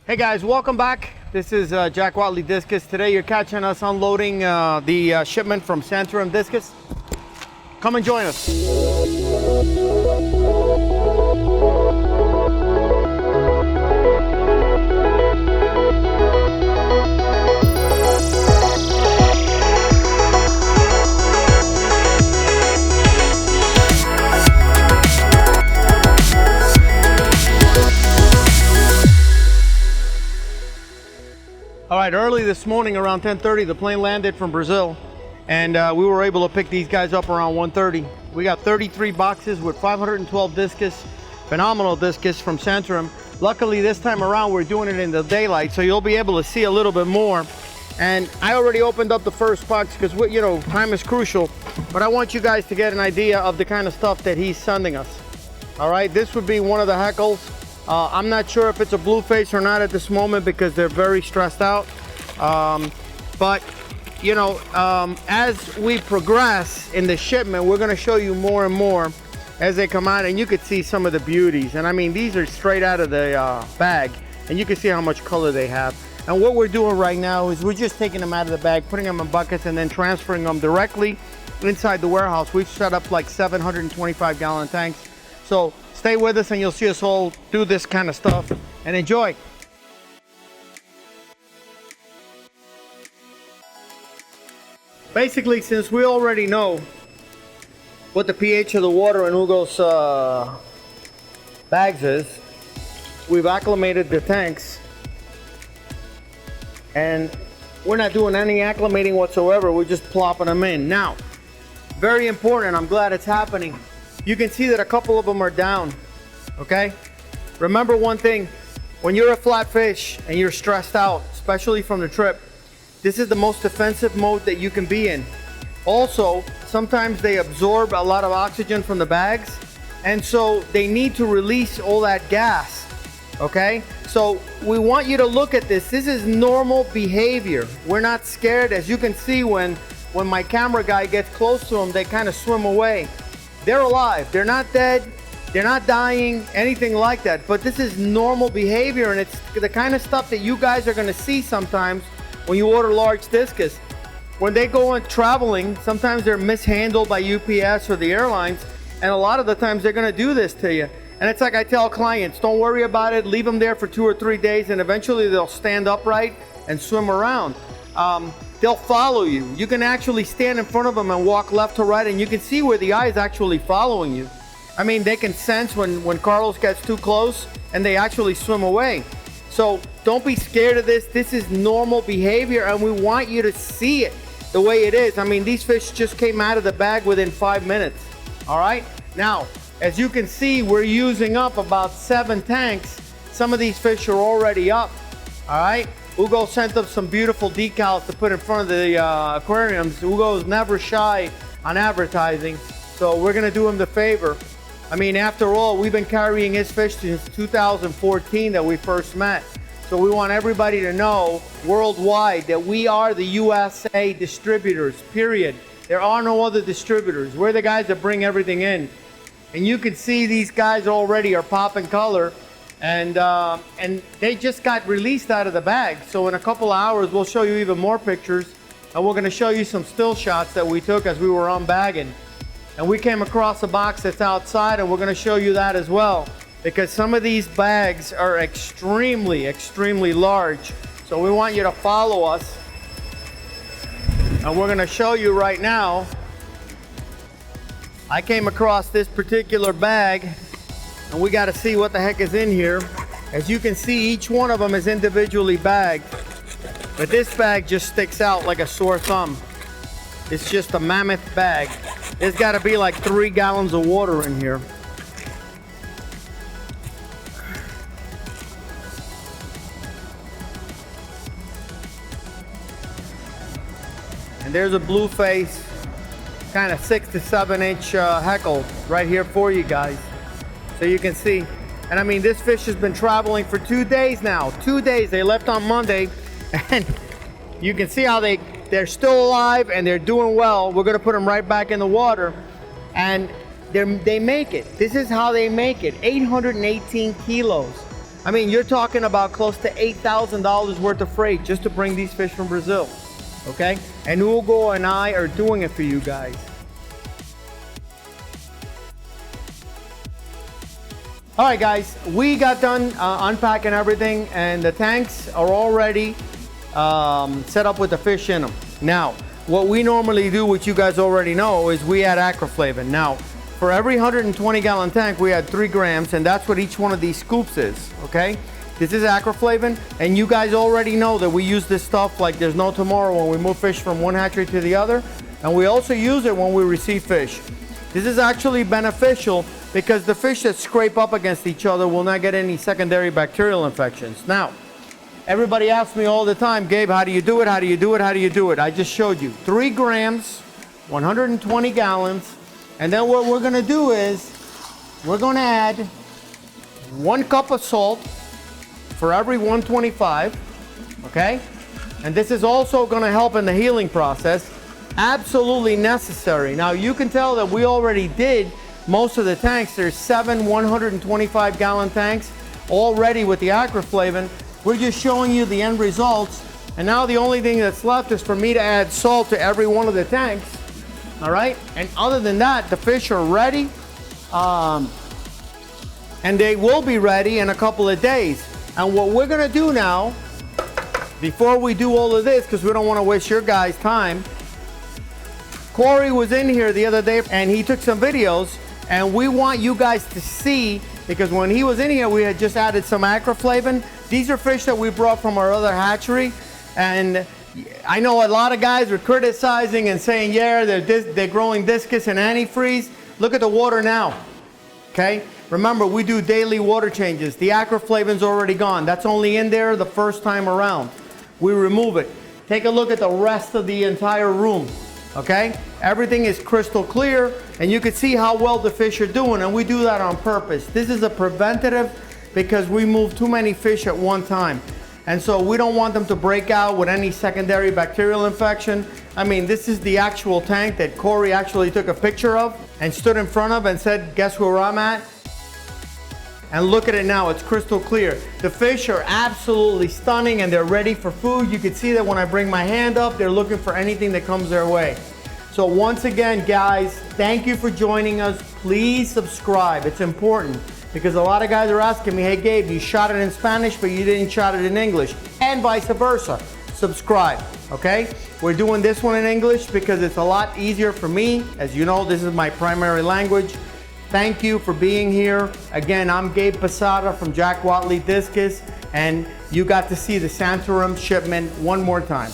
Hey guys, welcome back. This is Jack Wattley Discus. Today you're catching us unloading the shipment from Santarem Discus. Come and join us. All right, early this morning around 10:30, the plane landed from Brazil, and we were able to pick these guys up around 1:30. We got 33 boxes with 512 discus, phenomenal discus from Santarem. Luckily, this time around, we're doing it in the daylight, so you'll be able to see a little bit more. And I already opened up the first box because, you know, time is crucial, but I want you guys to get an idea of the kind of stuff that he's sending us. All right, this would be one of the heckles. I'm not sure if it's a blueface or not at this moment because they're very stressed out. But, you know, as we progress in the shipment, we're going to show you more and more as they come out, and you could see some of the beauties. And I mean, these are straight out of the bag, and you can see how much color they have. And what we're doing right now is we're just taking them out of the bag, putting them in buckets, and then transferring them directly inside the warehouse. We've set up like 725-gallon tanks. So stay with us and you'll see us all do this kind of stuff, and enjoy. Basically, since we already know what the pH of the water in Hugo's bags is, we've acclimated the tanks, and we're not doing any acclimating whatsoever. We're just plopping them in. Now, very important, I'm glad it's happening. You can see that a couple of them are down, okay? Remember one thing, when you're a flat fish and you're stressed out, especially from the trip, this is the most defensive mode that you can be in. Also, sometimes they absorb a lot of oxygen from the bags, and so they need to release all that gas, okay? So we want you to look at this. This is normal behavior. We're not scared. As you can see, when my camera guy gets close to them, they kind of swim away. They're alive, they're not dead, they're not dying, anything like that. But this is normal behavior, and it's the kind of stuff that you guys are gonna see sometimes when you order large discus. When they go on traveling, sometimes they're mishandled by UPS or the airlines, and a lot of the times they're gonna do this to you. And it's like I tell clients, don't worry about it, leave them there for 2 or 3 days, and eventually they'll stand upright and swim around. They'll follow you. You can actually stand in front of them and walk left to right, and you can see where the eye is actually following you. I mean, they can sense when Carlos gets too close, and they actually swim away. So don't be scared of this. This is normal behavior, and we want you to see it the way it is. I mean, these fish just came out of the bag within 5 minutes. All right? Now, as you can see, we're using up about 7 tanks. Some of these fish are already up. All right? Hugo sent us some beautiful decals to put in front of the aquariums. Hugo's never shy on advertising, so we're gonna do him the favor. I mean, after all, we've been carrying his fish since 2014 that we first met. So we want everybody to know worldwide that we are the USA distributors, period. There are no other distributors. We're the guys that bring everything in. And you can see these guys already are popping color. And they just got released out of the bag. So in a couple of hours, we'll show you even more pictures, and we're gonna show you some still shots that we took as we were unbagging. And we came across a box that's outside, and we're gonna show you that as well, because some of these bags are extremely, extremely large. So we want you to follow us. And we're gonna show you right now. I came across this particular bag, and we got to see what the heck is in here. As you can see, each one of them is individually bagged, but this bag just sticks out like a sore thumb. It's just a mammoth bag. There's got to be like 3 gallons of water in here. And there's a blueface, kind of 6 to 7 inch heckle right here for you guys. So you can see, and I mean, this fish has been traveling for 2 days now. 2 days, they left on Monday, and you can see how they're still alive and they're doing well. We're gonna put them right back in the water, and they make it. This is how they make it, 818 kilos. I mean, you're talking about close to $8,000 worth of freight just to bring these fish from Brazil, okay? And Hugo and I are doing it for you guys. All right, guys, we got done unpacking everything, and the tanks are already set up with the fish in them. Now, what we normally do, which you guys already know, is we add Acclimating. Now, for every 120-gallon tank, we add 3 grams, and that's what each one of these scoops is, okay? This is Acclimating, and you guys already know that we use this stuff like there's no tomorrow when we move fish from one hatchery to the other, and we also use it when we receive fish. This is actually beneficial because the fish that scrape up against each other will not get any secondary bacterial infections. Now, everybody asks me all the time, Gabe, how do you do it? How do you do it? How do you do it? I just showed you. 3 grams, 120 gallons. And then what we're gonna do is, we're gonna add 1 cup of salt for every 125, okay? And this is also gonna help in the healing process. Absolutely necessary. Now you can tell that we already did most of the tanks. There's 7 125-gallon tanks already with the Acclimating. We're just showing you the end results. And now the only thing that's left is for me to add salt to every one of the tanks. All right, and other than that, the fish are ready, and they will be ready in a couple of days. And what we're gonna do now, before we do all of this, because we don't want to waste your guys' time, Corey was in here the other day and he took some videos, and we want you guys to see, because when he was in here, we had just added some Acclimating. These are fish that we brought from our other hatchery, and I know a lot of guys are criticizing and saying, yeah, they're growing discus and antifreeze. Look at the water now, okay? Remember, we do daily water changes. The Acclimating's already gone. That's only in there the first time around. We remove it. Take a look at the rest of the entire room, okay? Everything is crystal clear, and you can see how well the fish are doing, and we do that on purpose. This is a preventative because we move too many fish at one time. And so we don't want them to break out with any secondary bacterial infection. I mean, this is the actual tank that Corey actually took a picture of and stood in front of and said, guess where I'm at? And look at it now, it's crystal clear. The fish are absolutely stunning and they're ready for food. You can see that when I bring my hand up, they're looking for anything that comes their way. So once again, guys, thank you for joining us. Please subscribe, it's important. Because a lot of guys are asking me, hey Gabe, you shot it in Spanish, but you didn't shot it in English, and vice versa. Subscribe, okay? We're doing this one in English because it's a lot easier for me. As you know, this is my primary language. Thank you for being here. Again, I'm Gabe Posada from Jack Wattley Discus, and you got to see the Santarem shipment one more time.